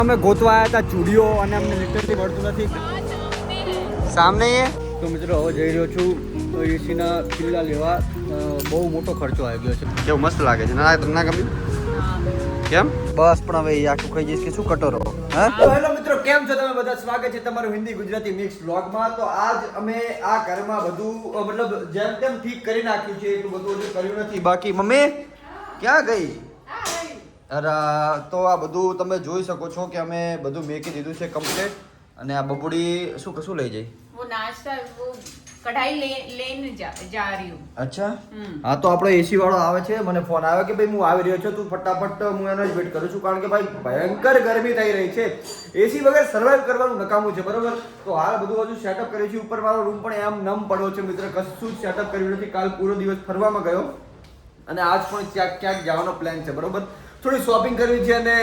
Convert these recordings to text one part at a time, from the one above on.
અમે ગોતવા આવ્યા હતા જુડિયો અને અમને લિટરલી મળતું નથી સામને તો મિત્રો હવે જઈ રહ્યો છું એસીના ખીલ્લા લેવા બહુ મોટો ખર્ચો આવી ગયો છે કેવું મસ્ત લાગે છે ના તમને ગમ્યું કેમ બસ પણ હવે આખું ખાઈ જઈશ કે શું કટોરો હા હેલો મિત્રો કેમ છો તમે બધા સ્વાગત છે તમારું હિન્દી ગુજરાતી મિક્સ વ્લોગમાં તો આજ અમે આ ઘરમાં બધું મતલબ જેમ તેમ ઠીક કરી નાખ્યું છે એટલું બધું હજુ કર્યું નથી બાકી મમ્મી ક્યાં ગઈ અરે તો આ બધું તમે જોઈ શકો છો કે અમે બધું મેકી દીધું છે કમ્પ્લીટ અને આ બબુડી શું કશું લઈ જાય वो नाश्ता वो कढ़ाई लेने जा रही हूँ અચ્છા હા તો આપણો એસી વાળો આવે છે મને ફોન આવ્યો કે ભાઈ હું આવી રહ્યો છું તું ફટાફટ હું એનો જ વેટ કરું છું કારણ કે ભાઈ ભયંકર ગરમી થઈ રહી છે એસી વગર સર્વાઈવ કરવાનું નકામું છે બરોબર તો હાલ બધું હજુ સેટઅપ કર્યું છે ઉપર વાળો રૂમ પણ એમ નમ પડ્યો છે મિત્ર કશું જ સેટઅપ કર્યું નથી કાલ પૂરો દિવસ ફરવામાં ગયો અને આજ પણ ક્યાંક જવાનો પ્લાન છે બરોબર થોડી શોપિંગ કરવી છે અને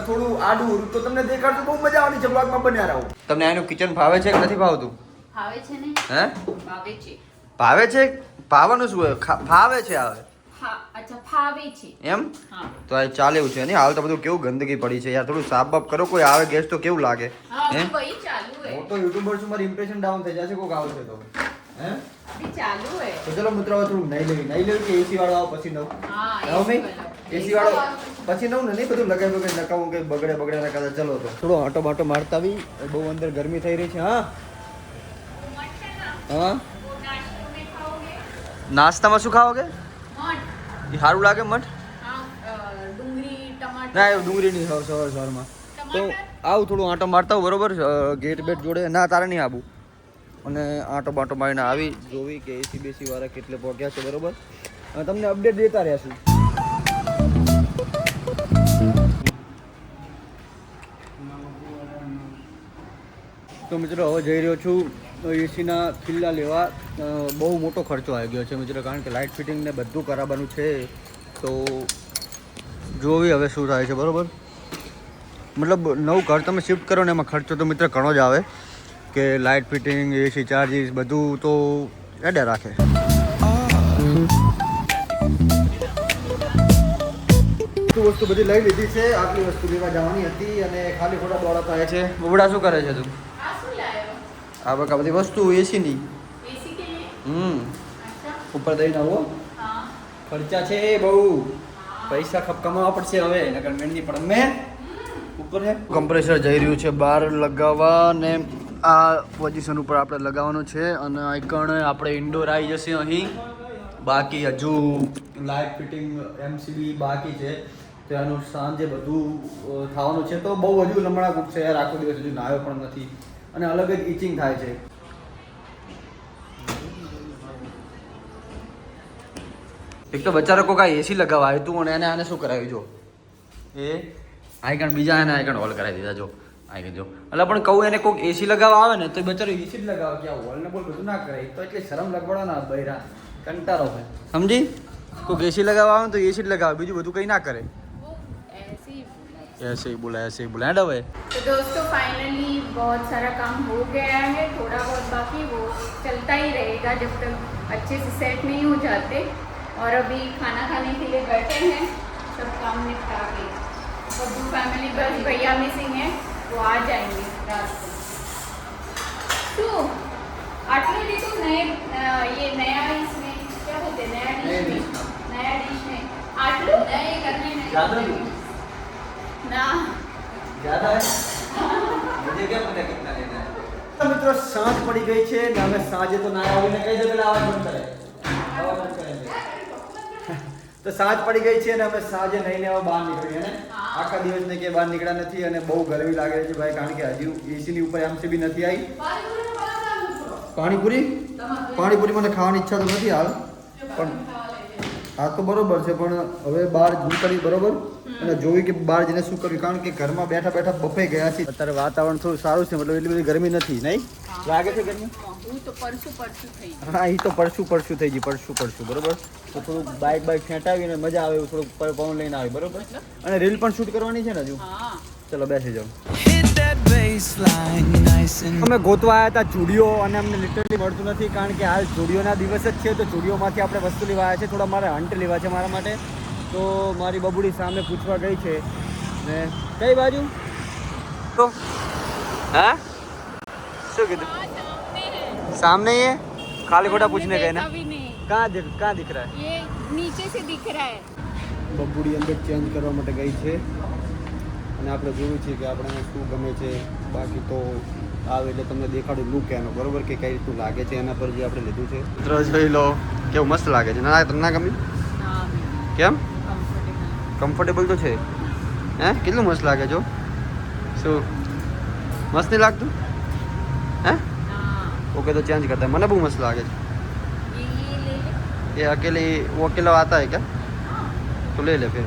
થોડું આડું તો તમને દેખાડતો બહુ મજા આવવાની છે બ્લોગમાં બન્યા રહો તમને એનું કિચન ભાવે છે કે નથી ભાવતું भावे छे ने હે भावे छे ભાવે છે ભાવવાનું શું હોય ફાવે છે આવે हाँ अच्छा भावे छे એમ हाँ તો આ ચાલે એવું છે ને હાલ તો બધું કેવું ગંદકી પડી છે યાર થોડું સાફ બાફ કરો કોઈ આવે ગેસ તો કેવું લાગે हाँ હે अभी वही चालू है હું તો યુટ્યુબર છું મારી ઇમ્પ્રેશન ડાઉન થઈ જશે કોઈક આવશે તો હે अभी चालू है તો ચલો મિત્રો હવે થોડું નહીં લેવી કે એસી વાળો આવો પછી નવ हाँ મમ્મી એસી વાળો પછી નવ ને નહીં બધું લગાવી બગડે નકાવું કંઈ બગડે ના કાતા ચલો તો થોડો આટો બાટો મારતા આવી બહુ અંદર ગરમી થઈ રહી છે હા હા નાસ્તામાં શું ખાઓગે मठ એ સારું લાગે મઠ हाँ डूंगरी टमाटर ના એ ડુંગળી નહીં સવારમાં તો આવું થોડું આંટો મારતા આવું બરોબર ગેટ બેટ જોડે ના તારે નહીં આવું અને આંટો બાંટો મારીને આવી જોવી કે એસી બેસી વાળા કેટલે પહોંચ્યા છે બરોબર અને તમને અપડેટ દેતા રહેશું તો મિત્રો હવે જઈ રહ્યો છું એસીના ખીલ્લા લેવા બહુ મોટો ખર્ચો આવી ગયો છે મિત્રો કારણ કે લાઇટ ફિટિંગ ને બધું કરાવવાનું છે તો જોવી હવે શું થાય છે બરોબર મતલબ નવું ઘર તમે શિફ્ટ કરો ને એમાં ખર્ચો તો મિત્ર ઘણો જ આવે કે લાઇટ ફિટિંગ એસી ચાર્જીસ બધું તો એડે રાખે વસ્તુ બધી લઈ લીધી છે આટલી વસ્તુ લેવા જવાની હતી અને ખાલી ખોટા દોડા થાય છે બબડા શું કરે છે તું हाँ सुन लायो આ બકા બધી વસ્તુ એસીની एसी के लिए अच्छा ઉપર દઈને આવો हाँ ખર્ચા છે બહુ પૈસા કમાવા પડશે હવે નકર મેળ નહીં પડે મેં ઉપર છે કમ્પ્રેસર જઈ રહ્યું છે બહાર લગાવવા ને આ પોઝિશન ઉપર આપણે લગાવવાનું છે અને આઈકણ આપણે ઇન્ડોર આવી જશે અહીં બાકી હજુ લાઇટ ફિટિંગ એમસીબી બાકી છે તો એનું સાંજે બધું થવાનું છે તો બહુ હજુ લમણા કૂટ છે યાર આખો દિવસ હજુ નાયો પણ નથી અને અલગ જ ઇચિંગ થાય છે એક તો બચારો કોઈ કાંઈ એસી લગાવવા આવ્યું તું અને એને આને શું કરાવ્યું જો એ આઈકણ બીજા એને આઈકણ હોલ કરાવી દીધા જો આઈકણ જો એટલે પણ કહું એને કોઈક એસી લગાવવા આવે ને તો બચારો એસી જ લગાવે કે આ હોલને બોલ બધું ના કરે તો એટલે શરમ લગવાડા ના બૈરા કંટાળો હોય સમજી કોઈક એસી લગાવવા આવે તો એસી જ લગાવે બીજું બધું કંઈ ના કરે वो ऐसे ही ऐसे ही बोला एंड હવે तो दोस्तों फाइनली बहुत सारा काम हो गया है थोड़ा बहुत बाकी वो चलता ही रहेगा जब तक अच्छे से सेट नहीं हो जाते और अभी खाना खाने के लिए बैठे हैं सब काम निपटा के बब्बू फैमिली बस भैया मिसिंग है वो आ जाएंगे रात को तो आटलो जी तो नए ये नया इसमें क्या बोलते हैं नया डिश में आटलो नए करने ज़्यादा नहीं ना ज्यादा है मुझे क्या पता कितना लेना है મિત્રો સાંજ પડી ગઈ છે ને હવે સાંજે તો ના આવીને કઈ દે પેલા આવાજ બંધ કરે આવાજ બંધ કરે તો સાંજ પડી ગઈ છે ને અમે સાંજે નહીં હવે બહાર નીકળીએ ને આખા દિવસ ને કે બહાર નીકળ્યા નથી અને બહુ ગરમી લાગે છે ભાઈ કારણ કે હજી એસી ની ઉપર એમસીબી નથી આવી પાણીપુરી મને ખાવાની ઈચ્છા તો નથી હાલ પણ હા તો બરોબર છે પણ હવે બહાર નીકળી બરોબર અને જોઈ કે બહાર જઈને શું કર્યું કારણ કે ઘરમાં બેઠા બેઠા બફાઈ ગયા છે અત્યારે વાતાવરણ થોડું સારું છે મતલબ એટલી બધી ગરમી નથી નહીં લાગે છે ગરમી હું તો પરસું થઈ હા એ તો પરસું થઈ ગઈ પરસું બરોબર તો થોડુંક બાઇક ફેંટાવીને મજા આવે એવું થોડુંક પવન લઈને આવે બરોબર અને રીલ પણ શૂટ કરવાની છે ને હજુ હા ચલો બેસી જાઓ અમે ગોતવા આવ્યા હતા જુડિયો અને અમને લિટરલી મળતું નથી કારણ કે હાલ જુડિયોના દિવસ જ છે તો જુડિયોમાંથી આપણે વસ્તુ લેવા આવ્યા છે થોડા મારે હંટ લેવા છે મારા માટે તો મારી બબુડી સામે પૂછવા ગઈ છે ને કઈ બાજુ तो हाँ શું કીધું सामने ही है खाली खोटा पूछने गए ना कहाँ दिख रहा है ये नीचे से दिख रहा है બબુડી અંદર ચેન્જ કરવા માટે ગઈ છે અને આપણે જોયું છે કે આપણને શું ગમે છે બાકી તો આવે એટલે તમને દેખાડું લુક એનો બરોબર કે કઈ રીતનું લાગે છે એના પર જે આપણે લીધું છે મિત્રો જોઈ લો કેવું મસ્ત લાગે છે ના તમને ના ગમ્યું કેમ કમ્ફર્ટેબલ તો છે હે કેટલું મસ્ત લાગે જો શું મસ્ત નહીં લાગતું હે ओके तो चेंज करता है મને બહુ મસ્ત લાગે છે ये अकेले वो अकेला आता है क्या तो ले ले फिर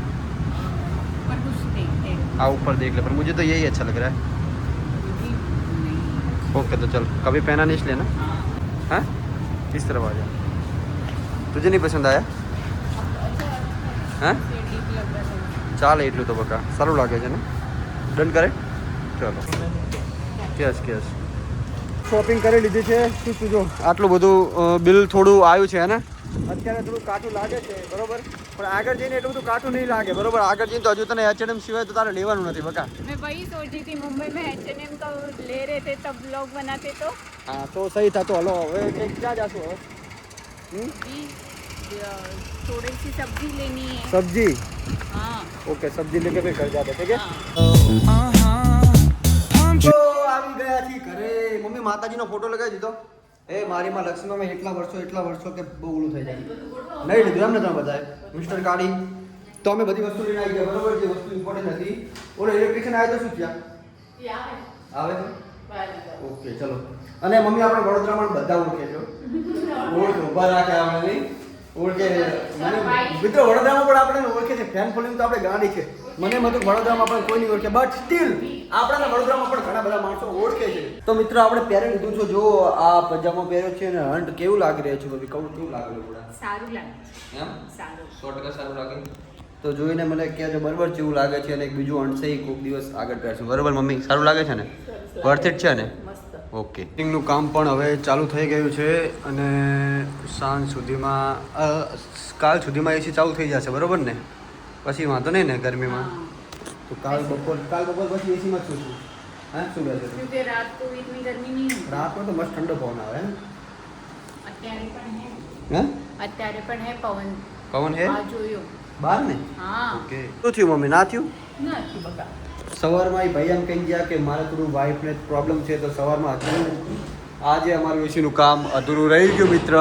हाँ ऊपर देख ले पर मुझे तो यही अच्छा लग रहा है ओके तो चल कभी पहना नहीं इसलिए ना हाँ इस तरफ आ जा तुझे नहीं पसंद आया हाँ ચાલે એટલું તો બકા સારું લાગે છે ને ડન કરે ચલો કેસ શોપિંગ કરી લીધી છે શું શું જો આટલું બધું બિલ થોડું આવ્યું છે ને અત્યારે થોડું કાઠું લાગે છે બરોબર પણ આગળ જઈને એટલું બધું કાઠું નહીં લાગે બરોબર આગળ જઈને તો હજુ તને H&M સિવાય તો તારે લેવાનું નથી બકા मैं वही सोची थी मुंबई में H&M का ले रहे थे तब ब्लॉग बनाते तो હા તો સહી થતો હલો હવે ક્યાં જાશું હવે थोड़ी सी सब्जी लेनी है सब्जी हाँ ओके सब्जी लेके फिर घर जाते ठीक है તો આવી ગયા છીએ ઘરે મમ્મી માતાજીનો ફોટો લગાવી દીધો એ મારી માં લક્ષ્મીમાં એટલા વર્ષો કે બહુ ઓલું થઈ જાય નહીં લીધું એમ ને તમે બધાએ મિસ્ટર કાળી તો અમે બધી વસ્તુ લઈને આવી ગયા બરોબર જે વસ્તુ ઇમ્પોર્ટન્ટ હતી ઓલો ઇલેક્ટ્રિશિયન આવ્યો તો શું થયા આવે છે ઓકે ચલો અને મમ્મી આપણે વડોદરામાં બધા ઓળખે છો ઓળખ ઉભા રાખે આપણે નહીં ઓળખે મને મિત્રો વડોદરામાં પણ આપણે ઓળખે છે ફેન ફોલોઈંગ તો આપણે ગાડી છે મને મત વડોદરામાં પણ કોઈ નહીં ઓળખે બટ સ્ટીલ આપણા વડોદરામાં પણ ઘણા બધા માણસો ઓળખે છે તો મિત્રો આપણે પહેરી લીધું છે જો આ પજામો પહેર્યો છે ને હંટ કેવું લાગી રહ્યું છે બબી કહું કેવું લાગે છે સારું લાગે એમ સારું 100% સારું લાગે તો જોઈને મને કહેજો બરાબર કેવું લાગે છે અને એક બીજું હંટ છે એ કોઈક દિવસ આગળ પહેરશું બરાબર મમ્મી સારું લાગે છે ને વર્થ ઇટ છે ને ઓકે ફિટિંગનું કામ પણ હવે ચાલુ થઈ ગયું છે અને સાંજ સુધીમાં કાલ સુધીમાં એસી ચાલુ થઈ જશે બરોબર ને પછી વાંધો નહીં ને ગરમીમાં તો કાલ બપોર પછી એસીમાં જ છું હા શું કહે છે क्योंकि रात को इतनी गर्मी नहीं होती રાતમાં તો મસ્ત ઠંડો પવન આવે હે અત્યારે પણ હે હે અત્યારે પણ હે પવન પવન હે આ જોયો બહાર ને હા ઓકે શું થયું મમ્મી ના થયું નથી બકા સવારમાં એ ભાઈ એમ કહી ગયા કે મારે થોડું વાઈફને પ્રોબ્લેમ છે તો સવારમાં હતું આજે અમારું એસીનું કામ અધૂરું રહી ગયું મિત્ર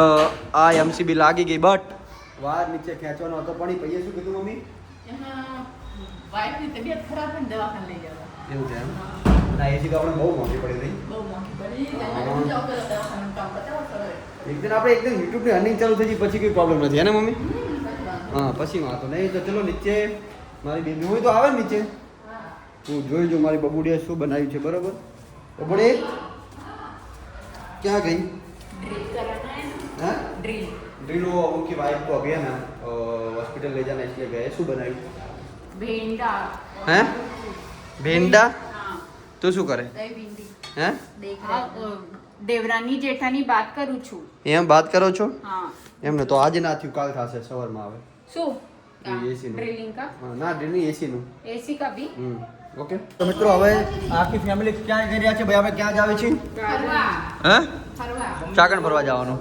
આ એમસીબી લાગી ગઈ બટ વાર નીચે ખેંચવાનો હતો પણ એ ભાઈએ શું કીધું મમ્મી વાઈફની તબિયત ખરાબ પણ દવાખાને લઈ જવા એવું છે એમ ના એસી તો આપણે બહુ મોંઘી પડી રહી બહુ મોંઘી પડી એકદમ આપણે એકદમ યુટ્યુબની અર્નિંગ ચાલુ થઈ ગઈ પછી કોઈ પ્રોબ્લેમ નથી હે ને મમ્મી હા પછી વાંધો નહીં તો ચલો નીચે મારી બેબી હોય તો આવે ને નીચે હું જોઈ જો મારી બબુડીએ શું બનાવ્યું છે બરોબર બબુડી ક્યાં ગઈ हाँ ड्रिल ड्रिल वो उनकी वाइफ को अभी है ना हॉस्पिटल ले जाना इसलिए गए શું બનાવ્યું भेंडा હે ભેંડા हाँ તું શું કરે दही भिंडी હે देख देवरानी जेठानी बात करूँ છું એમ વાત કરો છો हाँ એમને તો આજે ના થયું કાલ થશે સવારમાં આવે શું एसी નું ड्रिलिंग का હા, ના ડ્રિલિંગ એસી નું एसी का भी ઓકે તો મિત્રો હવે આખી ફેમિલી ક્યાં ગઈ રહ્યા છે ભાઈ આપણે ક્યાં જાવે છીએ ફરવા હે ફરવા ચાકણ ફરવા જવાનું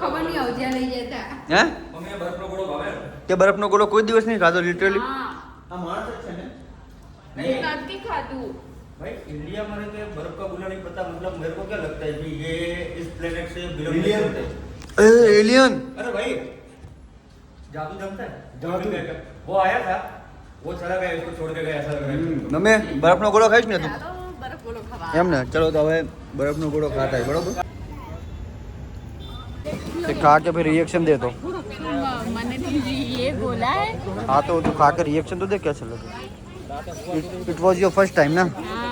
ખબર નહીં અવજ્યા લઈ જતા હે કે બરફનો ગોળો કોઈ દિવસ નહીં ખાધો લિટરલી हाँ આ માણસ જ છે ને નથી ખાધું भाई इंडिया में रहते हैं बर्फ का गोला नहीं पता मतलब मेरे को क्या लगता है कि ये इस प्लेनेट से बिलोंग नहीं Alien? करते ए एलियन अरे भाई जादू जमता है जादू? वो आया था वो चला गया इसको छोड़ के गया ऐसा लग रहा है તમે બરફનો ગોળો ખાઈશ ને તું બરફ બોલો ખાવા એમ ને ચલો તો હવે બરફનો ગોળો ખાતા હોય બરોબર તે ખા के फिर रिएक्शन दे दो मैंने तुझे ये बोला है हाँ तो तू खा के रिएक्शन तो दे कैसे लगे it was your first time ना हाँ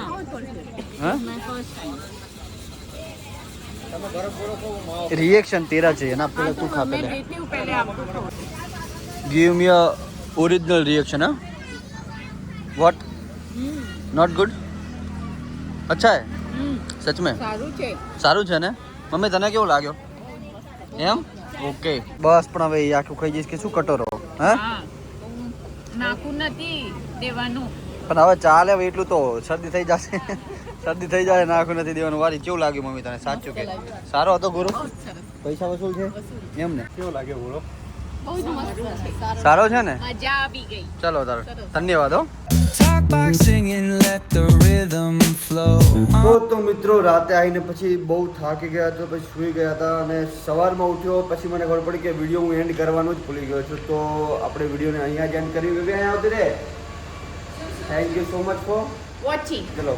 हाँ मैं फर्स्ट टाइम रिएक्शन तेरा चाहिए ना पहले तू खा मैं पहले देती हूँ पहले आपको गिव मी अ ओरिजिनल रिएक्शन हाँ व्हाट नॉट गुड अच्छा है सच में સારું છે સારું છે ને મમ્મી તને કેવું લાગ્યો એમ ઓકે બસ પણ હવે એ આખું ખાઈ જઈશ કે શું કટોરો હે હા નાખું નથી દેવાનું પણ હવે ચાલે હવે એટલું તો શરદી થઈ જશે શરદી થઈ જાય નાખું નથી દેવાનું વારી કેવું લાગ્યું મમ્મી તને સાચું કે સારો હતો ગુરુ પૈસા વસૂલ છે એમ ને કેવું લાગે ગુરુ સારો છે ને મજા આવી ગઈ ચલો તારો ધન્યવાદ હો Talk back singing, let the rhythm flow. તો મિત્રો રાતે આવીને પછી બહુ થાકી ગયા તો પછી સૂઈ ગયા હતા અને સવારમાં ઉઠ્યો પછી મને ખબર પડી કે વિડીયો હું એન્ડ કરવાનું જ ભૂલી ગયો છું તો આપણે વિડીયોને અહીંયા જ એન્ડ કરી અહીંયા આવતી રે thank you so much for watching ચલો